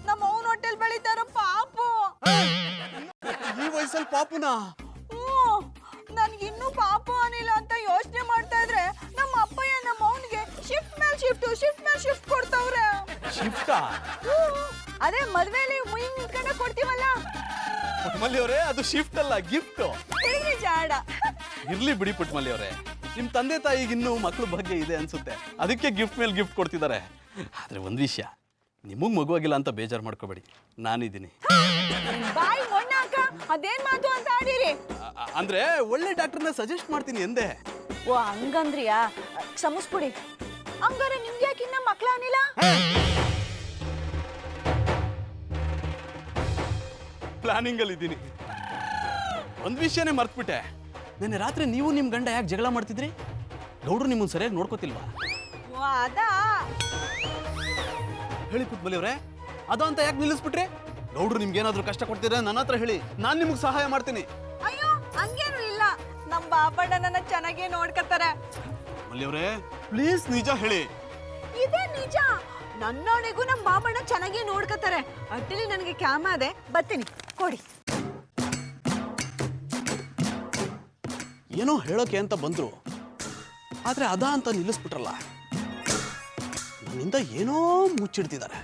ನಮ್ಮ ಅವನ ಹೊಟ್ಟೆಲ್ ಬೆಳಿತಾರೋ ಪಾಪು. ಈ ವಯಸ್ಸಲ್ಲಿ ಪಾಪುನಾ? ನನ್ಗಿನ್ನೂ ಪಾಪು ಅನಿಲ್ಲ ಅಂತ ಯೋಚನೆ ಮಾಡ್ತಾ ಇದ್ರೆ ನಮ್ಮ ಅಪ್ಪಯ್ಯ ನಮ್ಮ ಅವನಿಗೆ ಶಿಫ್ಟ್ ಮೇಲೆ ಶಿಫ್ಟ್ ಕೊಡ್ತಾವ್ರೆ. ಶಿಫ್ಟಾ? ಅದೇ ಮದ್ವೆಲಿ ಮುಯಿ ನಿಂತ್ಕೊಂಡೆ ಕೊಡ್ತೀವಲ್ಲ. ಪುಟ್ಮಲ್ಲಿಯವರೇ, ಅದು ಶಿಫ್ಟ್ ಅಲ್ಲ, ಗಿಫ್ಟ್. ಹೇಳಿದ್ರಿ ಜಾಡ. ಇರ್ಲಿ ಬಿಡಿ ಪುಟ್ಮಲ್ಲಿಯವರೇ, ನಿಮ್ ತಂದೆ ತಾಯಿಗೆ ಇನ್ನೂ ಮಕ್ಳ ಬಗ್ಗೆ ಇದೆ ಅನ್ಸುತ್ತೆ, ಅದಕ್ಕೆ ಗಿಫ್ಟ್ ಮೇಲೆ ಗಿಫ್ಟ್ ಕೊಡ್ತಿದ್ದಾರೆ. ಆದ್ರೆ ಒಂದ್ ವಿಷಯ, ನಿಮಗ್ ಮಗುವಾಗಿಲ್ಲ ಅಂತ ಬೇಜಾರು ಮಾಡ್ಕೋಬೇಡಿ, ನಾನಿದ್ದೀನಿ. ಬಾಯಿ ಮೊಣ್ಣಾಕ, ಅದೇನ್ ಮಾತು ಅಂತ ಆಡಿರಿ. ಅಂದ್ರೆ ಒಳ್ಳೆ ಡಾಕ್ಟರ್ನ ಸಜೆಸ್ಟ್ ಮಾಡ್ತೀನಿ ಎಂದೆ. ಓ ಹಂಗಂದ್ರಿಯಾ? ಕ್ಷಮಿಸ್ಬಿಡಿ. ಹಂಗಾರೆ ನಿಮ್ಗೆ ಯಾಕೆ ಇನ್ನ ಮಕ್ಳ ಅನಿಲ್ಲ? ಪ್ಲಾನಿಂಗ್ ಅಲ್ಲಿ ಇದ್ದೀನಿ. ಒಂದ್ ವಿಷಯನೇ ಮರ್ತ್ಬಿಟ್ಟೆ, ನೆನ್ನೆ ರಾತ್ರಿ ನೀವು ನಿಮ್ ಗಂಡ ಯಾಕೆ ಜಗಳ ಮಾಡ್ತಿದ್ರಿ? ಗೌಡ್ರು ನಿಮ್ಮನ್ನು ಸರಿಯಾಗಿ ನೋಡ್ಕೋತಿಲ್ವಾ? ಓ, ಅದಾ? ಹೇಳಿ ಪುಟ್ಬಲಿ ಅವರೇ, ಅದ ಅಂತ ಯಾಕೆ ನಿಲ್ಲಿಸ್ಬಿಟ್ರಿ? ಗೌಡ್ರು ನಿಮ್ಗೆ ಏನಾದ್ರೂ ಕಷ್ಟ ಕೊಡ್ತಿದ್ರೆ ನನ್ನ ಹತ್ರ ಹೇಳಿ, ನಾನು ನಿಮ್ಗೆ ಸಹಾಯ ಮಾಡ್ತೀನಿ. ಅಯ್ಯೋ, ಹಂಗೇನು ಇಲ್ಲ. ನಮ್ಮ ಬಾಬಣ್ಣ ನನ್ನ ಚೆನ್ನಾಗೇ ನೋಡ್ಕತ್ತಾರೆ. ಮಲ್ಲಿ ಅವರೇ, ಪ್ಲೀಸ್ ನಿಜ ಹೇಳಿ. ಇದೇ ನಿಜ. ನನ್ನೊಣೆಗೂ ನಮ್ಮ ಬಾಬಣ್ಣ ಚೆನ್ನಾಗೇ ನೋಡ್ಕತ್ತಾರೆ. ಅಟ್ಟಲಿ ನನಗೆ ಕ್ಯಾಮ ಅದೇ, ಬರ್ತೀನಿ, ಕೊಡಿ. ಏನೋ ಹೇಳೋಕೆ ಅಂತ ಬಂದ್ರು, ಆದ್ರೆ ಅದ ಅಂತ ನಿಲ್ಲಿಸ್ಬಿಟ್ರಲ್ಲ. ನನ್ನಿಂದ ಏನೋ ಮುಚ್ಚಿಡ್ತಿದ್ದಾರೆ.